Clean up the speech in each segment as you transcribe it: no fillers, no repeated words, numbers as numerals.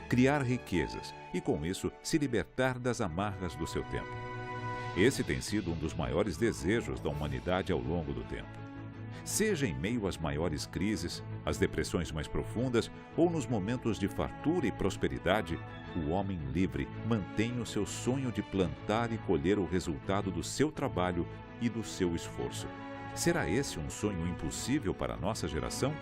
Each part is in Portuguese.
criar riquezas e, com isso, se libertar das amarras do seu tempo. Esse tem sido um dos maiores desejos da humanidade ao longo do tempo. Seja em meio às maiores crises, às depressões mais profundas ou nos momentos de fartura e prosperidade, o homem livre mantém o seu sonho de plantar e colher o resultado do seu trabalho e do seu esforço. Será esse um sonho impossível para a nossa geração?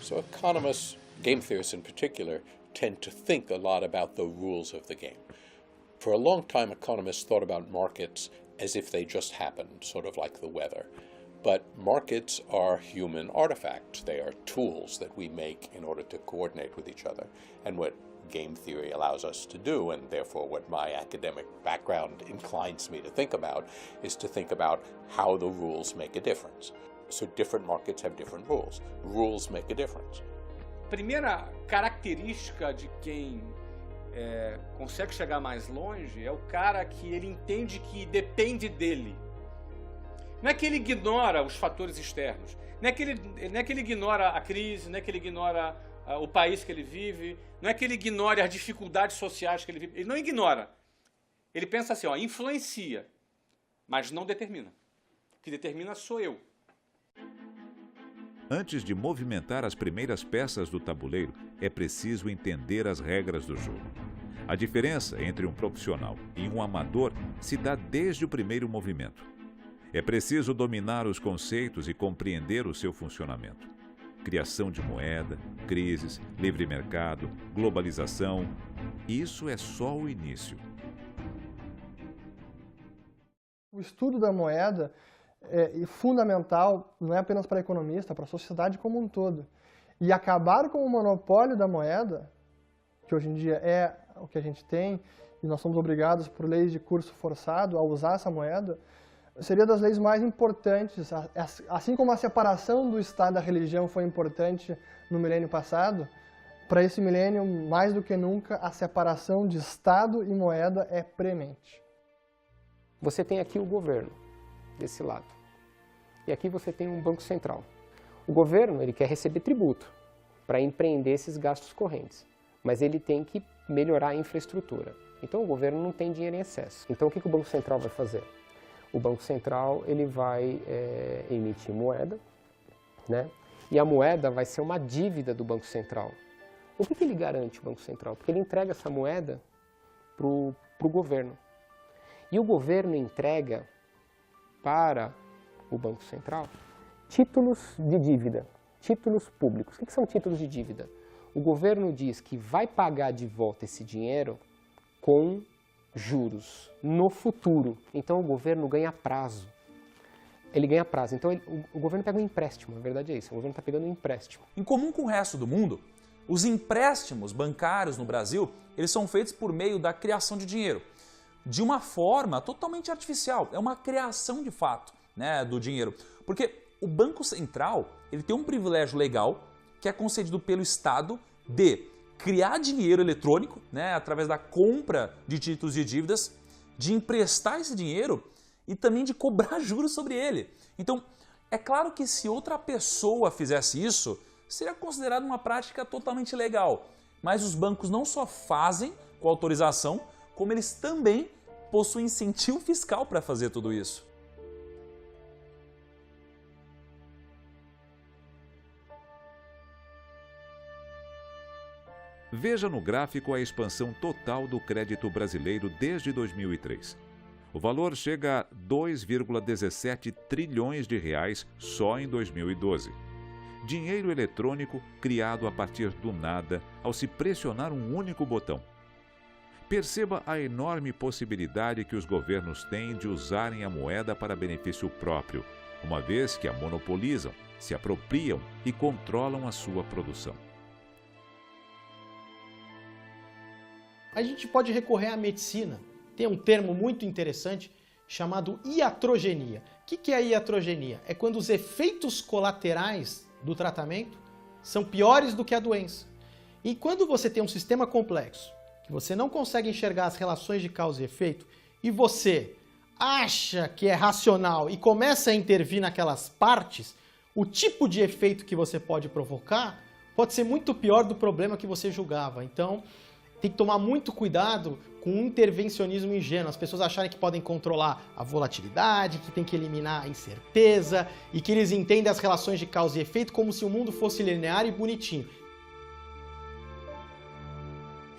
So economists, game theorists in particular, tend to think a lot about the rules of the game. For a long time, economists thought about markets as if they just happened, sort of like the weather. But markets are human artifacts. They are tools that we make in order to coordinate with each other. And what game theory allows us to do, and therefore what my academic background inclines me to think about, is to think about how the rules make a difference. So different markets have different rules. Rules make a difference. Primeira característica de quem consegue chegar mais longe é o cara que ele entende que depende dele. Não é que ele ignora os fatores externos, não é que ele ignora a crise, não é que ele ignora o país que ele vive, não é que ele ignore as dificuldades sociais que ele vive. Ele não ignora. Ele pensa assim, ó, influencia, mas não determina. O que determina sou eu. Antes de movimentar as primeiras peças do tabuleiro, é preciso entender as regras do jogo. A diferença entre um profissional e um amador se dá desde o primeiro movimento. É preciso dominar os conceitos e compreender o seu funcionamento. Criação de moeda, crises, livre mercado, globalização. Isso é só o início. O estudo da moeda é fundamental, não é apenas para economista, para a sociedade como um todo. E acabar com o monopólio da moeda, que hoje em dia é o que a gente tem, e nós somos obrigados por leis de curso forçado a usar essa moeda, seria das leis mais importantes, assim como a separação do Estado da religião foi importante no milênio passado, para esse milênio, mais do que nunca, a separação de Estado e moeda é premente. Você tem aqui o governo, desse lado. E aqui você tem um banco central. O governo, ele quer receber tributo para empreender esses gastos correntes, mas ele tem que melhorar a infraestrutura. Então o governo não tem dinheiro em excesso. Então o que o Banco Central vai fazer? O Banco Central ele vai emitir moeda, né? E a moeda vai ser uma dívida do Banco Central. O que ele garante, o Banco Central? Porque ele entrega essa moeda para o governo. E o governo entrega para o Banco Central títulos de dívida, títulos públicos. O que são títulos de dívida? O governo diz que vai pagar de volta esse dinheiro com juros no futuro. Então o governo ganha prazo. Ele ganha prazo. Então o governo pega um empréstimo, a verdade é isso, o governo está pegando um empréstimo. Em comum com o resto do mundo, os empréstimos bancários no Brasil, eles são feitos por meio da criação de dinheiro. De uma forma totalmente artificial, é uma criação de fato, né, do dinheiro. Porque o Banco Central ele tem um privilégio legal que é concedido pelo Estado de criar dinheiro eletrônico, né, através da compra de títulos de dívidas, de emprestar esse dinheiro e também de cobrar juros sobre ele. Então, é claro que se outra pessoa fizesse isso, seria considerado uma prática totalmente legal. Mas os bancos não só fazem com autorização, como eles também possuem incentivo fiscal para fazer tudo isso. Veja no gráfico a expansão total do crédito brasileiro desde 2003. O valor chega a 2,17 trilhões de reais só em 2012. Dinheiro eletrônico criado a partir do nada ao se pressionar um único botão. Perceba a enorme possibilidade que os governos têm de usarem a moeda para benefício próprio, uma vez que a monopolizam, se apropriam e controlam a sua produção. A gente pode recorrer à medicina. Tem um termo muito interessante chamado iatrogenia. O que é a iatrogenia? É quando os efeitos colaterais do tratamento são piores do que a doença. E quando você tem um sistema complexo, que você não consegue enxergar as relações de causa e efeito, e você acha que é racional e começa a intervir naquelas partes, o tipo de efeito que você pode provocar pode ser muito pior do problema que você julgava. Então, tem que tomar muito cuidado com o intervencionismo ingênuo. As pessoas acharem que podem controlar a volatilidade, que tem que eliminar a incerteza e que eles entendem as relações de causa e efeito como se o mundo fosse linear e bonitinho.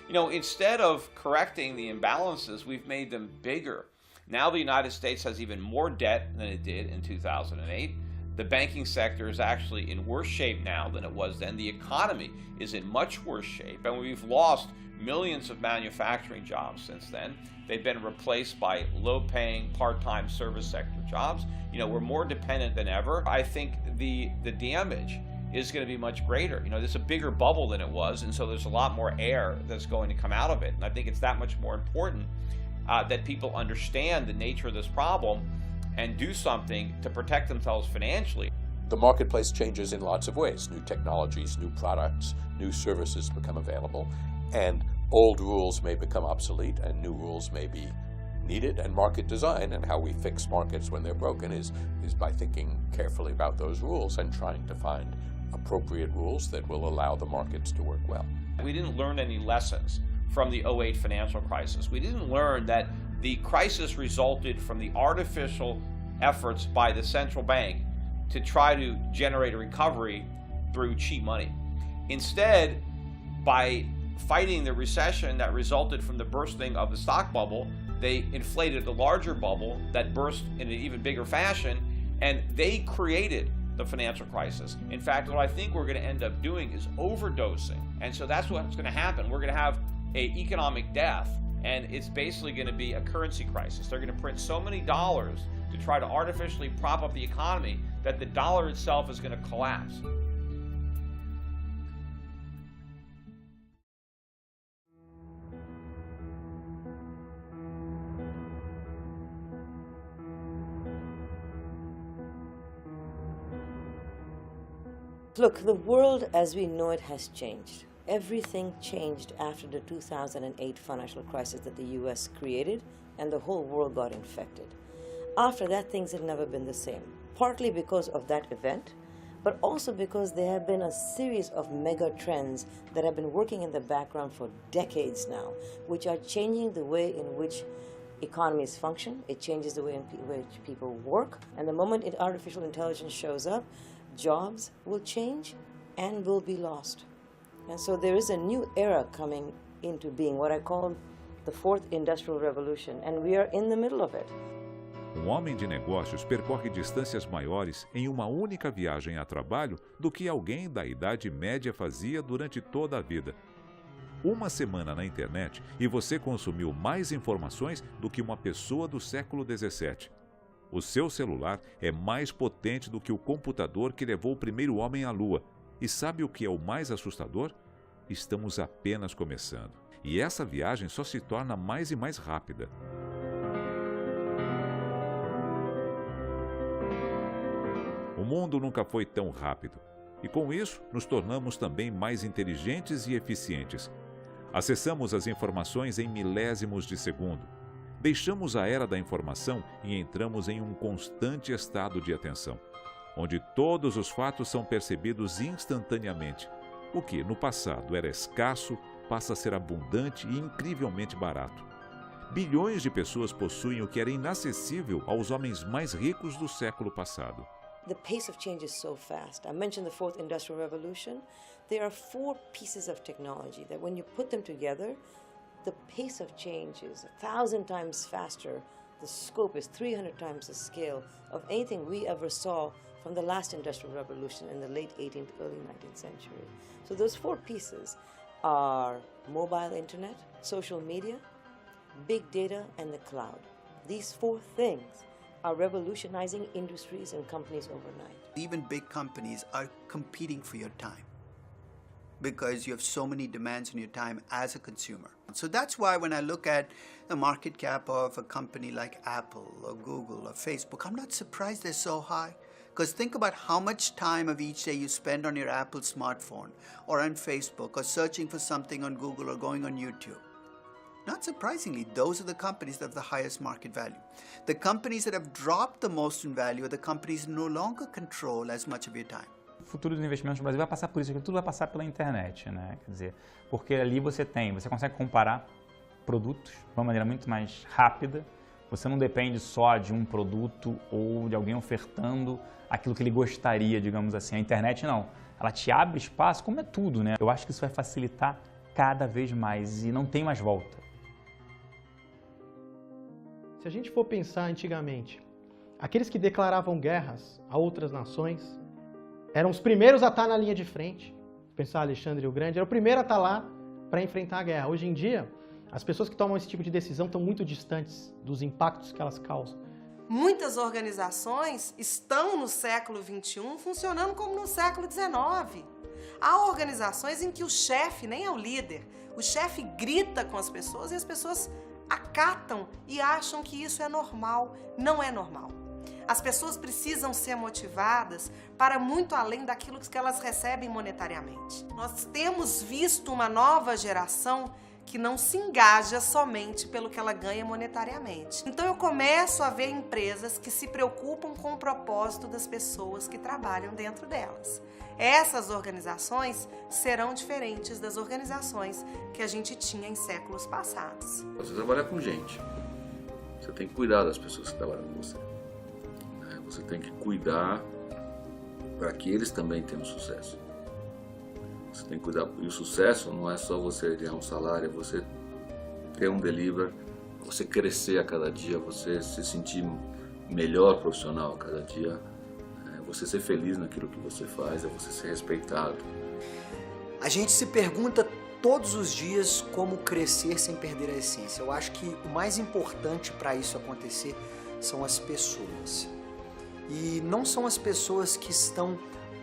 You know, instead of correcting the imbalances, we've made them bigger. Now the United States has even more debt than it did in 2008. The banking sector is actually in worse shape now than it was then. The economy is in much worse shape, and we've lost millions of manufacturing jobs since then. They've been replaced by low-paying, part-time service sector jobs. You know, we're more dependent than ever. I think the damage is going to be much greater. You know, there's a bigger bubble than it was, and so there's a lot more air that's going to come out of it. And I think it's that much more important that people understand the nature of this problem and do something to protect themselves financially. The marketplace changes in lots of ways. New technologies, new products, new services become available, and old rules may become obsolete and new rules may be needed. And market design and how we fix markets when they're broken is by thinking carefully about those rules and trying to find appropriate rules that will allow the markets to work well. We didn't learn any lessons from the 2008 financial crisis. We didn't learn that the crisis resulted from the artificial efforts by the central bank to try to generate a recovery through cheap money. Instead, by fighting the recession that resulted from the bursting of the stock bubble, they inflated a larger bubble that burst in an even bigger fashion, and they created the financial crisis. In fact, what I think we're going to end up doing is overdosing, and so that's what's going to happen. We're going to have an economic death, and it's basically going to be a currency crisis. They're going to print so many dollars to try to artificially prop up the economy that the dollar itself is going to collapse. Look, the world as we know it has changed. Everything changed after the 2008 financial crisis that the US created, and the whole world got infected. After that, things have never been the same, partly because of that event, but also because there have been a series of mega trends that have been working in the background for decades now, which are changing the way in which economies function. It changes the way in which people work, and the moment artificial intelligence shows up, jobs will change and will be lost. And so there is a new era coming into being, what I call the fourth industrial revolution, and we are in the middle of it. Homem de negócios percorre distâncias maiores em uma única viagem a trabalho do que alguém da Idade Média fazia durante toda a vida. Uma semana na internet e você consumiu mais informações do que uma pessoa do século XVII. O seu celular é mais potente do que o computador que levou o primeiro homem à Lua. E sabe o que é o mais assustador? Estamos apenas começando. E essa viagem só se torna mais e mais rápida. O mundo nunca foi tão rápido. E com isso, nos tornamos também mais inteligentes e eficientes. Acessamos as informações em milésimos de segundo. Deixamos a era da informação e entramos em um constante estado de atenção, onde todos os fatos são percebidos instantaneamente. O que, no passado, era escasso, passa a ser abundante e incrivelmente barato. Bilhões de pessoas possuem o que era inacessível aos homens mais ricos do século passado. The pace of change is so fast. I mentioned the fourth industrial revolution. There are 4 pieces of technology that when you put them together, the pace of change is 1,000 times faster. The scope is 300 times the scale of anything we ever saw from the last industrial revolution in the late 18th, early 19th century. So those 4 pieces are mobile internet, social media, big data, and the cloud. These 4 things are revolutionizing industries and companies overnight. Even big companies are competing for your time because you have so many demands on your time as a consumer. So that's why when I look at the market cap of a company like Apple or Google or Facebook, I'm not surprised they're so high. Because think about how much time of each day you spend on your Apple smartphone or on Facebook or searching for something on Google or going on YouTube. Not surprisingly, those are the companies that have the highest market value. The companies that have dropped the most in value are the companies that no longer control as much of your time. O futuro dos investimentos no Brasil vai passar por isso, tudo vai passar pela internet, né? Quer dizer, porque ali você consegue comparar produtos de uma maneira muito mais rápida. Você não depende só de um produto ou de alguém ofertando aquilo que ele gostaria, digamos assim. A internet não, ela te abre espaço, como é tudo, né? Eu acho que isso vai facilitar cada vez mais e não tem mais volta. Se a gente for pensar antigamente, aqueles que declaravam guerras a outras nações eram os primeiros a estar na linha de frente. Pensar Alexandre o Grande, era o primeiro a estar lá para enfrentar a guerra. Hoje em dia, as pessoas que tomam esse tipo de decisão estão muito distantes dos impactos que elas causam. Muitas organizações estão no século XXI funcionando como no século XIX. Há organizações em que o chefe nem é o líder, o chefe grita com as pessoas e as pessoas acatam e acham que isso é normal. Não é normal. As pessoas precisam ser motivadas para muito além daquilo que elas recebem monetariamente. Nós temos visto uma nova geração que não se engaja somente pelo que ela ganha monetariamente. Então eu começo a ver empresas que se preocupam com o propósito das pessoas que trabalham dentro delas. Essas organizações serão diferentes das organizações que a gente tinha em séculos passados. Você trabalha com gente, você tem que cuidar das pessoas que trabalham com você. Você tem que cuidar para que eles também tenham sucesso. Você tem que cuidar, e o sucesso não é só você ganhar um salário, é você ter um delivery, você crescer a cada dia, você se sentir melhor profissional a cada dia, você ser feliz naquilo que você faz, é você ser respeitado. A gente se pergunta todos os dias como crescer sem perder a essência. Eu acho que o mais importante para isso acontecer são as pessoas. E não são as pessoas que estão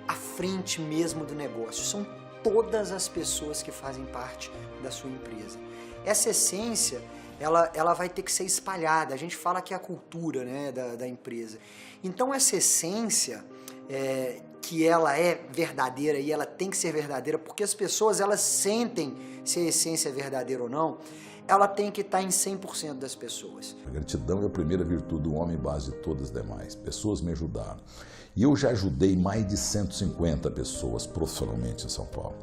à frente mesmo do negócio, são todas as pessoas que fazem parte da sua empresa. Essa essência, ela vai ter que ser espalhada. A gente fala que é a cultura, né, da empresa. Então essa essência, que ela é verdadeira e ela tem que ser verdadeira, porque as pessoas elas sentem se a essência é verdadeira ou não, ela tem que estar em 100% das pessoas. A gratidão é a primeira virtude do homem, base de todas as demais. Pessoas me ajudaram. E eu já ajudei mais de 150 pessoas profissionalmente em São Paulo.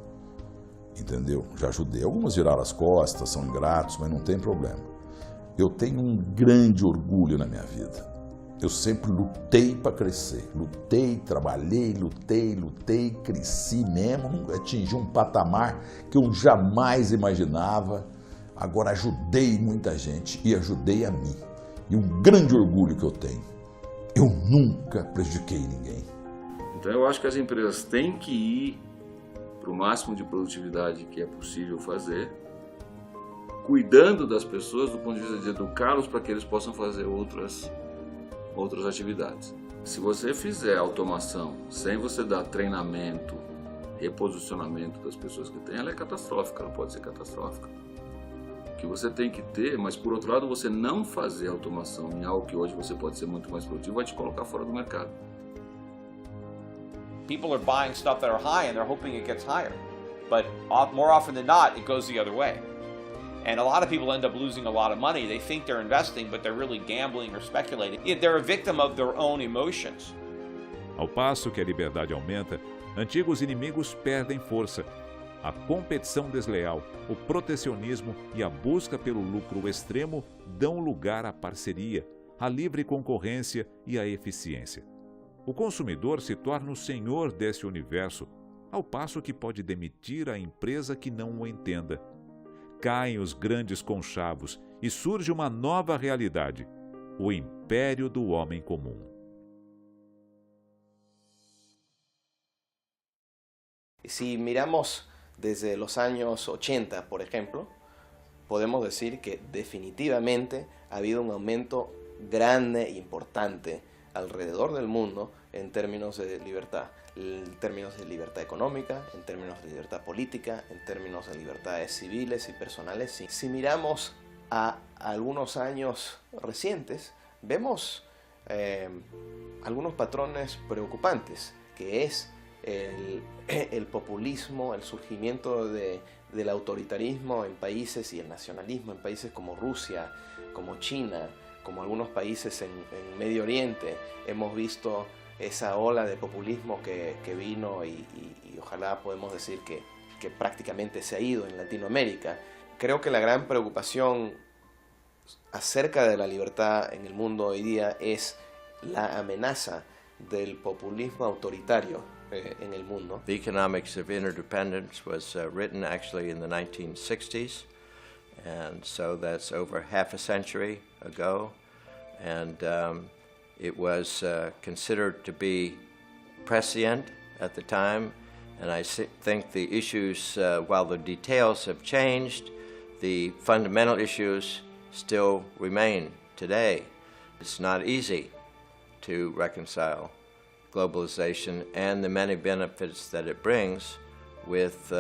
Entendeu? Já ajudei. Algumas viraram as costas, são ingratos, mas não tem problema. Eu tenho um grande orgulho na minha vida. Eu sempre lutei para crescer. Lutei, trabalhei, cresci mesmo, atingi um patamar que eu jamais imaginava. Agora ajudei muita gente e ajudei a mim. E um grande orgulho que eu tenho, eu nunca prejudiquei ninguém. Então eu acho que as empresas têm que ir para o máximo de produtividade que é possível fazer, cuidando das pessoas do ponto de vista de educá-los para que eles possam fazer outras atividades. Se você fizer automação sem você dar treinamento, reposicionamento das pessoas que tem, ela é catastrófica, ela pode ser catastrófica. Que você tem que ter, mas por outro lado você não fazer automação em algo que hoje você pode ser muito mais produtivo vai te colocar fora do mercado. People are buying stuff that are high and they're hoping it gets higher, but more often than not it goes the other way. And a lot of people end up losing a lot of money. They think they're investing, but they're really gambling or speculating. They're a victim of their own emotions. Ao passo que a liberdade aumenta, antigos inimigos perdem força. A competição desleal, o protecionismo e a busca pelo lucro extremo dão lugar à parceria, à livre concorrência e à eficiência. O consumidor se torna o senhor desse universo, ao passo que pode demitir a empresa que não o entenda. Caem os grandes conchavos e surge uma nova realidade, o império do homem comum. Si miramos desde los años 80, por ejemplo, podemos decir que definitivamente ha habido un aumento grande e importante alrededor del mundo en términos de libertad económica, en términos de libertad política, en términos de libertades civiles y personales. Si miramos a algunos años recientes, vemos algunos patrones preocupantes, que es el populismo, el surgimiento del autoritarismo en países y el nacionalismo en países como Rusia, como China, como algunos países en Medio Oriente. Hemos visto esa ola de populismo que vino y ojalá podemos decir que prácticamente se ha ido en Latinoamérica. Creo que la gran preocupación acerca de la libertad en el mundo hoy día es la amenaza del populismo autoritario en el mundo. The Economics of Interdependence was written actually in the 1960s, and so that's over half a century ago, and it was considered to be prescient at the time, and I think the issues, while the details have changed, the fundamental issues still remain today. It's not easy to reconcile globalization and the many benefits that it brings with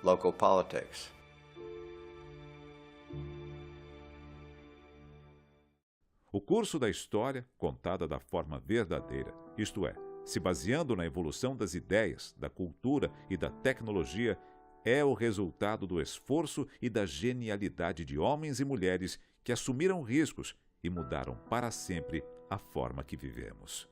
local politics. O curso da história, contada da forma verdadeira, isto é, se baseando na evolução das ideias, da cultura e da tecnologia, é o resultado do esforço e da genialidade de homens e mulheres que assumiram riscos e mudaram para sempre a forma que vivemos.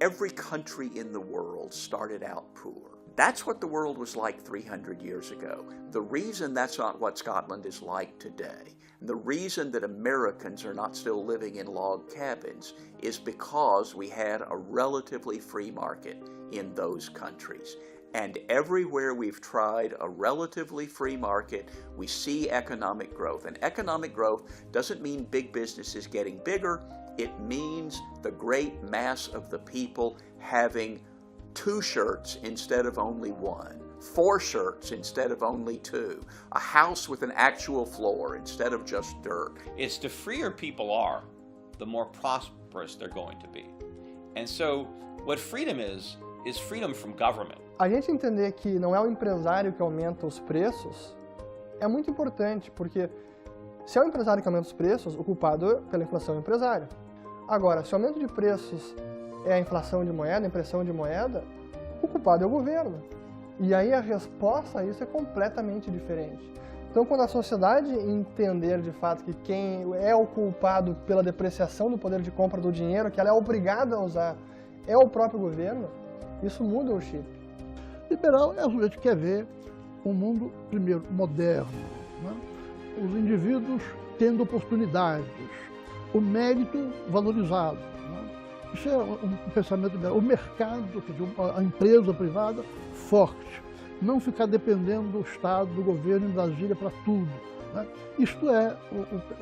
Every country in the world started out poor. That's what the world was like 300 years ago. The reason that's not what Scotland is like today, the reason that Americans are not still living in log cabins, is because we had a relatively free market in those countries. And everywhere we've tried a relatively free market, we see economic growth. And economic growth doesn't mean big businesses getting bigger. It means the great mass of the people having 2 shirts instead of only 1, 4 shirts instead of only 2, a house with an actual floor instead of just dirt. It's the freer people are, the more prosperous they're going to be. And so what freedom is freedom from government. A gente entender que não é o empresário que aumenta os preços é muito importante, porque se é o empresário que aumenta os preços, o culpado pela inflação é o empresário. Agora, se o aumento de preços é a inflação de moeda, a impressão de moeda, o culpado é o governo. E aí a resposta a isso é completamente diferente. Então, quando a sociedade entender de fato que quem é o culpado pela depreciação do poder de compra do dinheiro, que ela é obrigada a usar, é o próprio governo, isso muda o chip. Liberal é o sujeito que quer ver um mundo, primeiro, moderno, né? Os indivíduos tendo oportunidades, o mérito valorizado, né? Isso é um pensamento liberal. O mercado, quer dizer, a empresa privada forte, não ficar dependendo do Estado, do governo em Brasília para tudo, né? Isto é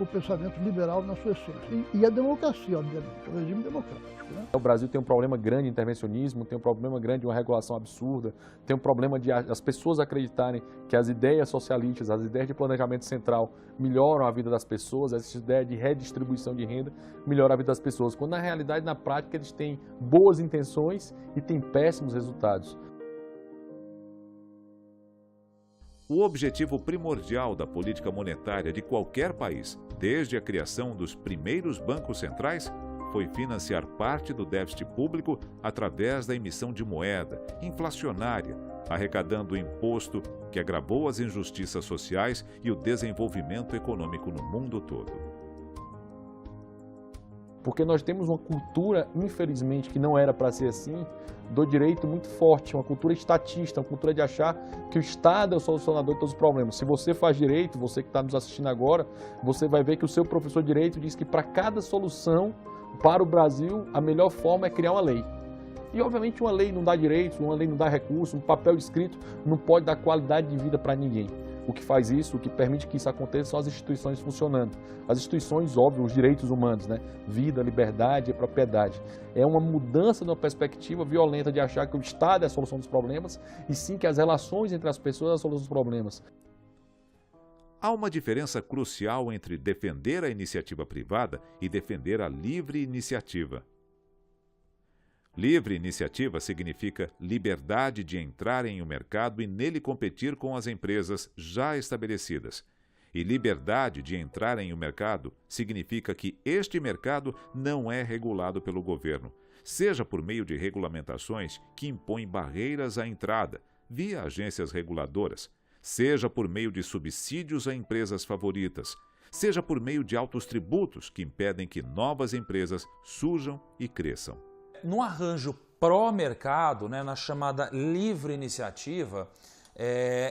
o pensamento liberal na sua essência. E a democracia, obviamente, o regime democrático. Né? O Brasil tem um problema grande de intervencionismo, tem um problema grande de uma regulação absurda, tem um problema de as pessoas acreditarem que as ideias socialistas, as ideias de planejamento central melhoram a vida das pessoas, essa ideia de redistribuição de renda melhora a vida das pessoas, quando na realidade, na prática, eles têm boas intenções e têm péssimos resultados. O objetivo primordial da política monetária de qualquer país, desde a criação dos primeiros bancos centrais, foi financiar parte do déficit público através da emissão de moeda inflacionária, arrecadando o imposto que agravou as injustiças sociais e o desenvolvimento econômico no mundo todo. Porque nós temos uma cultura, infelizmente, que não era para ser assim, do direito muito forte, uma cultura estatista, uma cultura de achar que o Estado é o solucionador de todos os problemas. Se você faz direito, você que está nos assistindo agora, você vai ver que o seu professor de direito diz que para cada solução para o Brasil, a melhor forma é criar uma lei. E, obviamente, uma lei não dá direitos, uma lei não dá recursos, um papel escrito não pode dar qualidade de vida para ninguém. O que faz isso, o que permite que isso aconteça são as instituições funcionando. As instituições, óbvio, os direitos humanos, né? Vida, liberdade e propriedade. É uma mudança de uma perspectiva violenta de achar que o Estado é a solução dos problemas e sim que as relações entre as pessoas são a solução dos problemas. Há uma diferença crucial entre defender a iniciativa privada e defender a livre iniciativa. Livre iniciativa significa liberdade de entrar em um mercado e nele competir com as empresas já estabelecidas. E liberdade de entrar em um mercado significa que este mercado não é regulado pelo governo. seja por meio de regulamentações que impõem barreiras à entrada, via agências reguladoras, seja por meio de subsídios a empresas favoritas, seja por meio de altos tributos que impedem que novas empresas surjam e cresçam. No arranjo pró-mercado, né, na chamada livre iniciativa,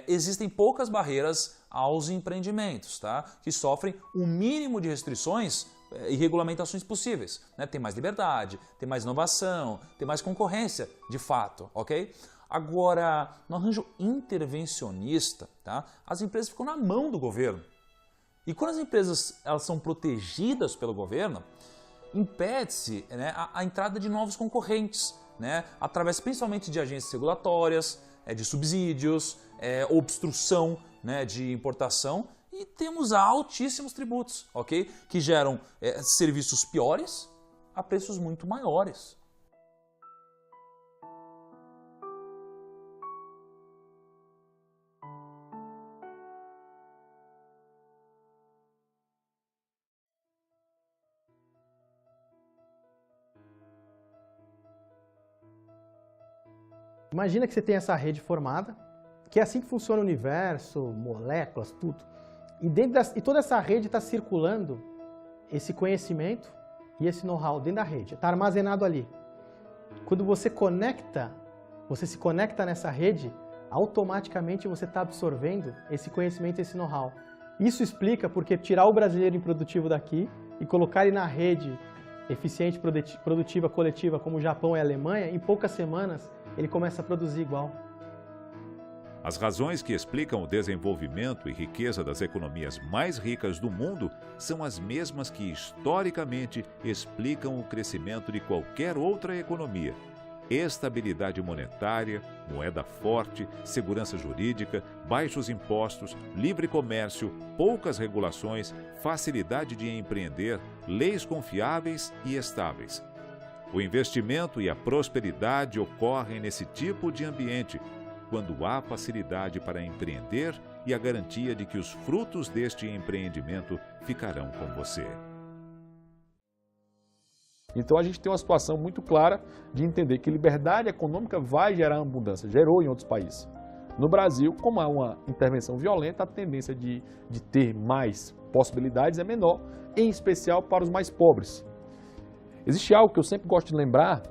existem poucas barreiras aos empreendimentos, tá? Que sofrem o mínimo de restrições e regulamentações possíveis, né? Tem mais liberdade, tem mais inovação, tem mais concorrência, de fato, ok? Agora, no arranjo intervencionista, tá? As empresas ficam na mão do governo. E quando as empresas elas são protegidas pelo governo, impede-se, né, a entrada de novos concorrentes, né, através principalmente de agências regulatórias, de subsídios, obstrução, né, de importação, e temos altíssimos tributos, ok? Que geram serviços piores a preços muito maiores. Imagina que você tem essa rede formada, que é assim que funciona o universo, moléculas, tudo. E toda essa rede está circulando esse conhecimento e esse know-how dentro da rede, está armazenado ali. Quando você se conecta nessa rede, automaticamente você está absorvendo esse conhecimento e esse know-how. Isso explica porque tirar o brasileiro improdutivo daqui e colocar ele na rede eficiente, produtiva, coletiva, como o Japão e a Alemanha, em poucas semanas ele começa a produzir igual. As razões que explicam o desenvolvimento e riqueza das economias mais ricas do mundo são as mesmas que, historicamente, explicam o crescimento de qualquer outra economia. Estabilidade monetária, moeda forte, segurança jurídica, baixos impostos, livre comércio, poucas regulações, facilidade de empreender, leis confiáveis e estáveis. O investimento e a prosperidade ocorrem nesse tipo de ambiente, quando há facilidade para empreender e a garantia de que os frutos deste empreendimento ficarão com você. Então a gente tem uma situação muito clara de entender que liberdade econômica vai gerar abundância, gerou em outros países. No Brasil, como há uma intervenção violenta, a tendência de ter mais possibilidades é menor, em especial para os mais pobres. Existe algo que eu sempre gosto de lembrar,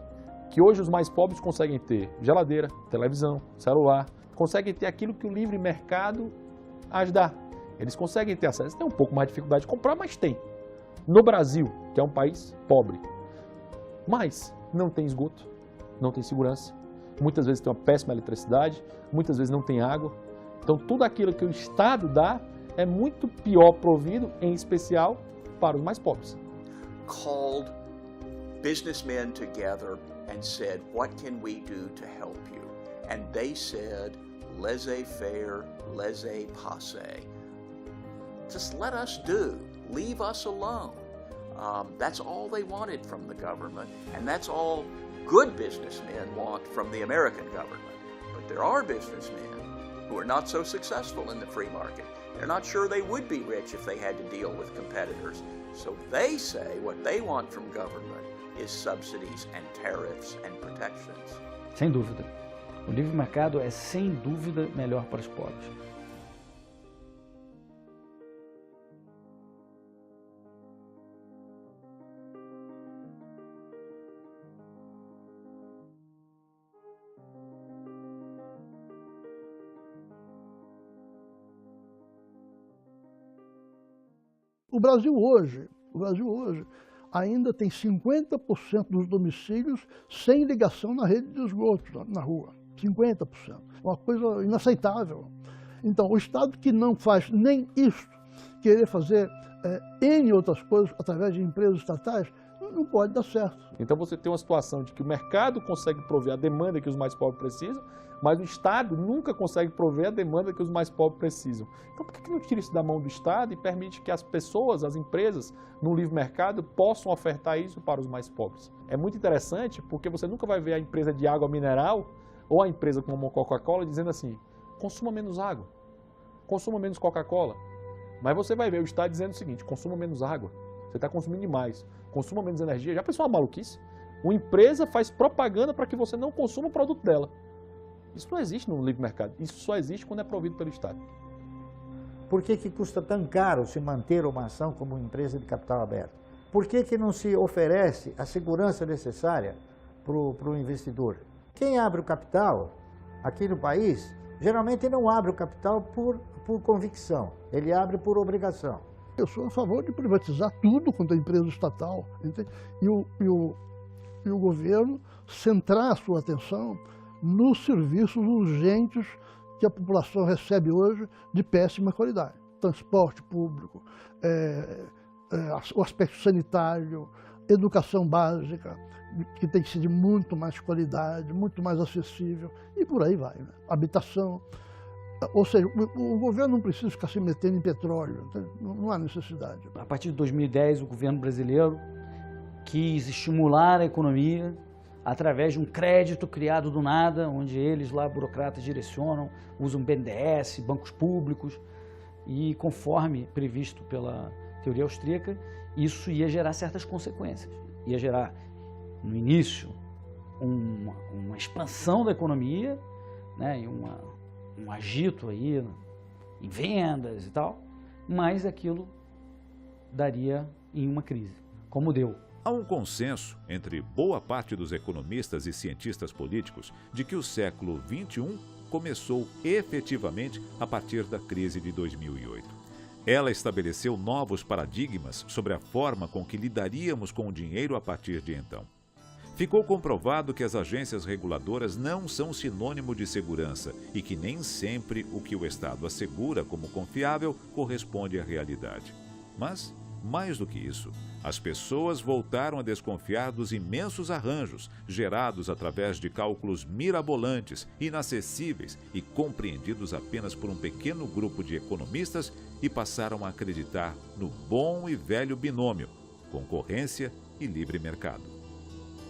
que hoje os mais pobres conseguem ter geladeira, televisão, celular, conseguem ter aquilo que o livre mercado as dá. Eles conseguem ter acesso, tem um pouco mais de dificuldade de comprar, mas tem. No Brasil, que é um país pobre, mas não tem esgoto, não tem segurança, muitas vezes tem uma péssima eletricidade, muitas vezes não tem água. Então tudo aquilo que o Estado dá é muito pior provido, em especial para os mais pobres. Called businessmen together and said, what can we do to help you? And they said, laissez-faire, laissez-passer. Just let us do, leave us alone. That's all they wanted from the government, and that's all good businessmen want from the American government. But there are businessmen who are not so successful in the free market. They're not sure they would be rich if they had to deal with competitors. So they say what they want from government is subsidies and tariffs and protections. Sem dúvida. O livre mercado é sem dúvida melhor para os pobres. O Brasil hoje ainda tem 50% dos domicílios sem ligação na rede de esgoto, na rua. 50%. Uma coisa inaceitável. Então, o Estado que não faz nem isso, querer fazer N outras coisas através de empresas estatais, não pode dar certo. Então você tem uma situação de que o mercado consegue prover a demanda que os mais pobres precisam, mas o Estado nunca consegue prover a demanda que os mais pobres precisam. Então por que não tira isso da mão do Estado e permite que as pessoas, as empresas, no livre mercado, possam ofertar isso para os mais pobres? É muito interessante porque você nunca vai ver a empresa de água mineral ou a empresa como a Coca-Cola dizendo assim, consuma menos água, consuma menos Coca-Cola. Mas você vai ver o Estado dizendo o seguinte, consuma menos água, você está consumindo demais, consuma menos energia. Já pensou uma maluquice? Uma empresa faz propaganda para que você não consuma o produto dela. Isso não existe no livre mercado. Isso só existe quando é provido pelo Estado. Por que custa tão caro se manter uma ação como empresa de capital aberto? Por que não se oferece a segurança necessária para o investidor? Quem abre o capital aqui no país, geralmente não abre o capital por convicção, ele abre por obrigação. Eu sou a favor de privatizar tudo quanto é empresa estatal, entende? E o governo centrar a sua atenção nos serviços urgentes que a população recebe hoje de péssima qualidade. Transporte público, o aspecto sanitário, educação básica, que tem que ser de muito mais qualidade, muito mais acessível, e por aí vai, né? Habitação. Ou seja, o governo não precisa ficar se metendo em petróleo, não há necessidade. A partir de 2010, o governo brasileiro quis estimular a economia através de um crédito criado do nada, onde eles lá, burocratas, direcionam, usam BNDES, bancos públicos, e conforme previsto pela teoria austríaca, isso ia gerar certas consequências. Ia gerar, no início, uma expansão da economia, né, e um agito aí em vendas e tal, mas aquilo daria em uma crise, como deu. Há um consenso entre boa parte dos economistas e cientistas políticos de que o século XXI começou efetivamente a partir da crise de 2008. Ela estabeleceu novos paradigmas sobre a forma com que lidaríamos com o dinheiro a partir de então. Ficou comprovado que as agências reguladoras não são sinônimo de segurança e que nem sempre o que o Estado assegura como confiável corresponde à realidade. Mas, mais do que isso, as pessoas voltaram a desconfiar dos imensos arranjos gerados através de cálculos mirabolantes, inacessíveis e compreendidos apenas por um pequeno grupo de economistas e passaram a acreditar no bom e velho binômio, concorrência e livre mercado.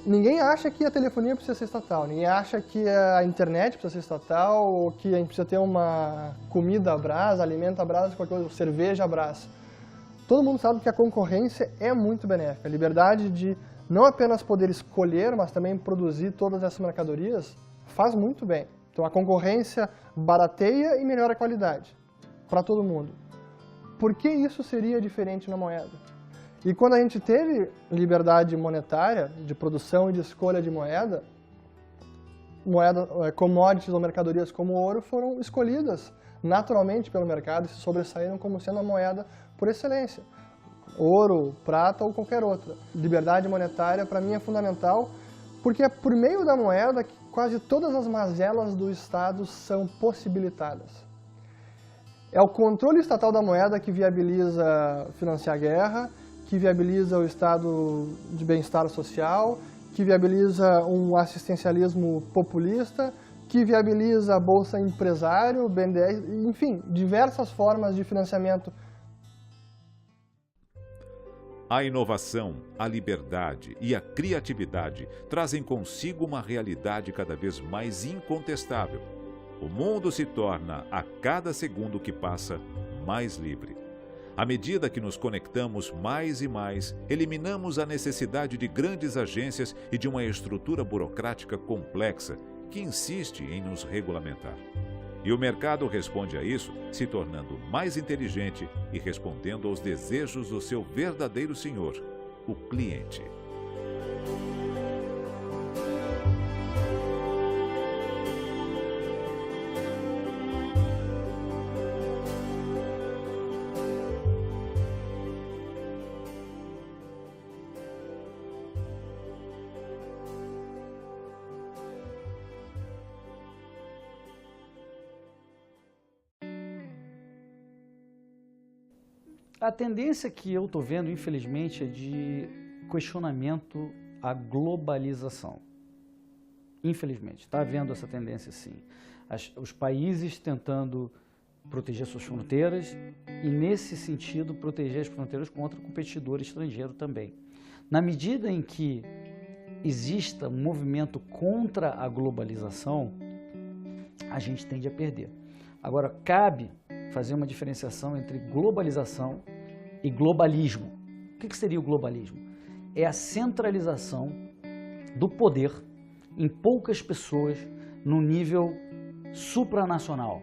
Ninguém acha que a telefonia precisa ser estatal, ninguém acha que a internet precisa ser estatal, ou que a gente precisa ter uma comida à brasa, alimento à brasa, qualquer coisa, cerveja à brasa. Todo mundo sabe que a concorrência é muito benéfica. A liberdade de não apenas poder escolher, mas também produzir todas essas mercadorias faz muito bem. Então a concorrência barateia e melhora a qualidade para todo mundo. Por que isso seria diferente na moeda? E quando a gente teve liberdade monetária de produção e de escolha de moeda, commodities ou mercadorias como o ouro foram escolhidas naturalmente pelo mercado e se sobressaíram como sendo a moeda por excelência. Ouro, prata ou qualquer outra. Liberdade monetária para mim é fundamental porque é por meio da moeda que quase todas as mazelas do Estado são possibilitadas. É o controle estatal da moeda que viabiliza financiar a guerra, que viabiliza o estado de bem-estar social, que viabiliza um assistencialismo populista, que viabiliza a Bolsa Empresário, BNDES, enfim, diversas formas de financiamento. A inovação, a liberdade e a criatividade trazem consigo uma realidade cada vez mais incontestável. O mundo se torna, a cada segundo que passa, mais livre. À medida que nos conectamos mais e mais, eliminamos a necessidade de grandes agências e de uma estrutura burocrática complexa que insiste em nos regulamentar. E o mercado responde a isso, se tornando mais inteligente e respondendo aos desejos do seu verdadeiro senhor, o cliente. A tendência que eu estou vendo, infelizmente, é de questionamento à globalização. Infelizmente, está havendo essa tendência sim. Os países tentando proteger suas fronteiras e, nesse sentido, proteger as fronteiras contra o competidor estrangeiro também. Na medida em que exista um movimento contra a globalização, a gente tende a perder. Agora, cabe fazer uma diferenciação entre globalização e globalismo. O que seria o globalismo? É a centralização do poder em poucas pessoas no nível supranacional.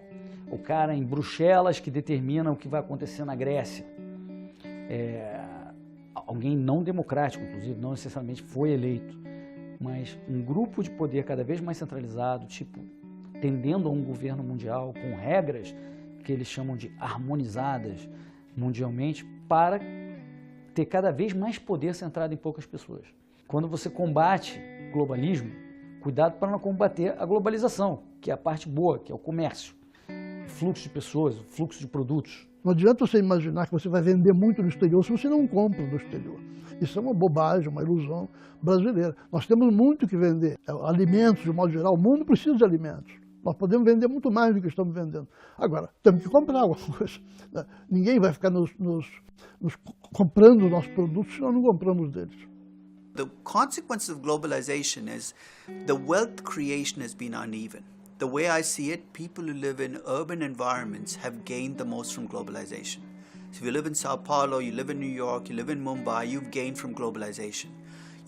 O cara em Bruxelas que determina o que vai acontecer na Grécia. Alguém não democrático, inclusive, não necessariamente foi eleito, mas um grupo de poder cada vez mais centralizado, tipo, tendendo a um governo mundial com regras que eles chamam de harmonizadas mundialmente para ter cada vez mais poder centrado em poucas pessoas. Quando você combate globalismo, cuidado para não combater a globalização, que é a parte boa, que é o comércio, o fluxo de pessoas, o fluxo de produtos. Não adianta você imaginar que você vai vender muito no exterior se você não compra no exterior. Isso é uma bobagem, uma ilusão brasileira. Nós temos muito que vender. Alimentos, de modo geral, o mundo precisa de alimentos. Nós podemos vender muito mais do que estamos vendendo. Agora, temos que comprar alguma coisa. Ninguém vai ficar comprando nossos produtos se nós não compramos deles. The consequence of globalization is the wealth creation has been uneven. The way I see it, people who live in urban environments have gained the most from globalization. So if you live in Sao Paulo, you live in New York, you live in Mumbai, you've gained from globalization.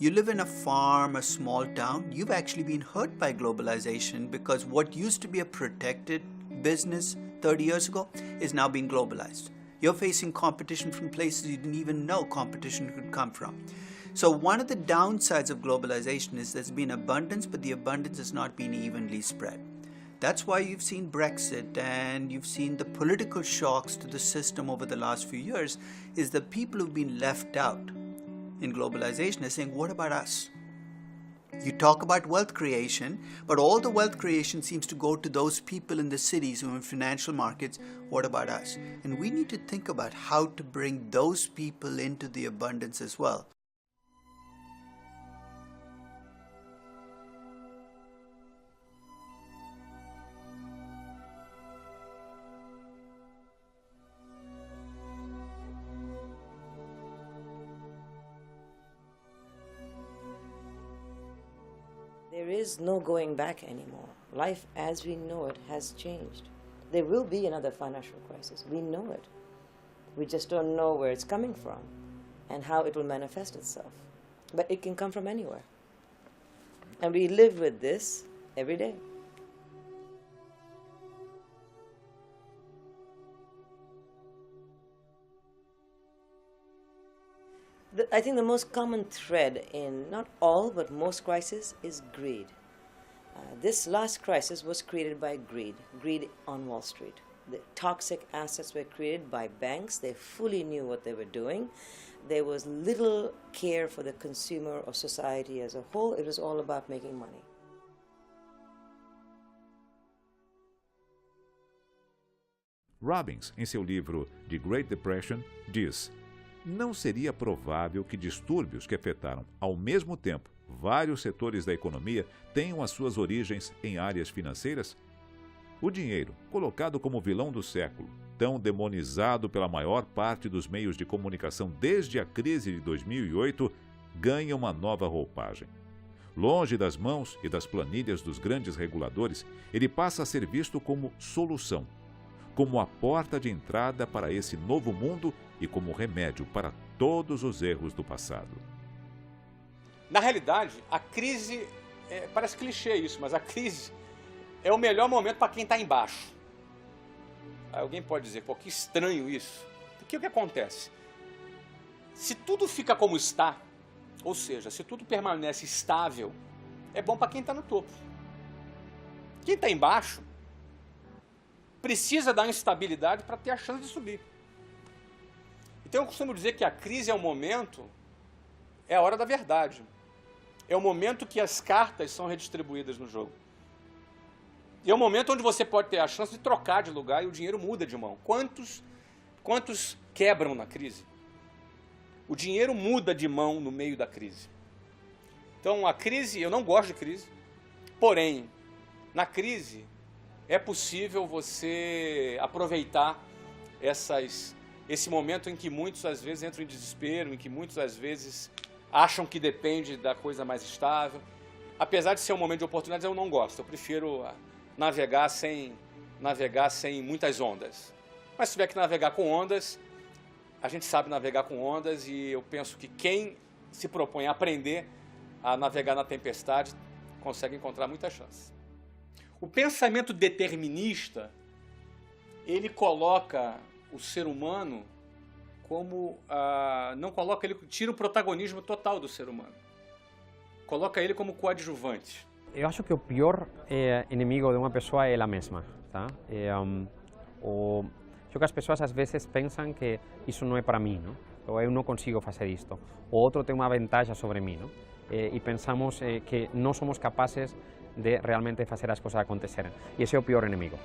You live in a farm, a small town, you've actually been hurt by globalization because what used to be a protected business 30 years ago is now being globalized. You're facing competition from places you didn't even know competition could come from. So one of the downsides of globalization is there's been abundance, but the abundance has not been evenly spread. That's why you've seen Brexit and you've seen the political shocks to the system over the last few years, is the people who've been left out in globalization are saying, what about us? You talk about wealth creation, but all the wealth creation seems to go to those people in the cities who are in financial markets. What about us? And we need to think about how to bring those people into the abundance as well. There is no going back anymore. Life as we know it has changed. There will be another financial crisis. We know it. We just don't know where it's coming from and how it will manifest itself. But it can come from anywhere. And we live with this every day. I think the most common thread in not all but most crises is greed. This last crisis was created by greed on Wall Street. The toxic assets were created by banks. They fully knew what they were doing. There was little care for the consumer or society as a whole. It was all about making money. Robbins, em seu livro The Great Depression, diz: não seria provável que distúrbios que afetaram, ao mesmo tempo, vários setores da economia tenham as suas origens em áreas financeiras? O dinheiro, colocado como vilão do século, tão demonizado pela maior parte dos meios de comunicação desde a crise de 2008, ganha uma nova roupagem. Longe das mãos e das planilhas dos grandes reguladores, ele passa a ser visto como solução, como a porta de entrada para esse novo mundo e como remédio para todos os erros do passado. Na realidade, a crise, parece clichê isso, mas a crise é o melhor momento para quem está embaixo. Aí alguém pode dizer, pô, que estranho isso. Porque o que acontece? Se tudo fica como está, ou seja, se tudo permanece estável, é bom para quem está no topo. Quem está embaixo precisa da instabilidade para ter a chance de subir. Então eu costumo dizer que a crise é o momento, é a hora da verdade. É o momento que as cartas são redistribuídas no jogo. E é o momento onde você pode ter a chance de trocar de lugar e o dinheiro muda de mão. Quantos quebram na crise? O dinheiro muda de mão no meio da crise. Então a crise, eu não gosto de crise, porém, na crise é possível você aproveitar esse momento em que muitos às vezes entram em desespero, em que muitos às vezes acham que depende da coisa mais estável. Apesar de ser um momento de oportunidades, eu não gosto. Eu prefiro navegar sem muitas ondas. Mas se tiver que navegar com ondas, a gente sabe navegar com ondas e eu penso que quem se propõe a aprender a navegar na tempestade, consegue encontrar muita chance. O pensamento determinista, ele coloca o ser humano como... não coloca ele, tira o protagonismo total do ser humano. Coloca ele como coadjuvante. Eu acho que o pior inimigo de uma pessoa é ela mesma, tá? Acho que as pessoas às vezes pensam que isso não é para mim, não? Ou eu não consigo fazer isto, o outro tem uma vantagem sobre mim, não? E pensamos que não somos capazes de realmente fazer as coisas acontecerem. E esse é o pior inimigo.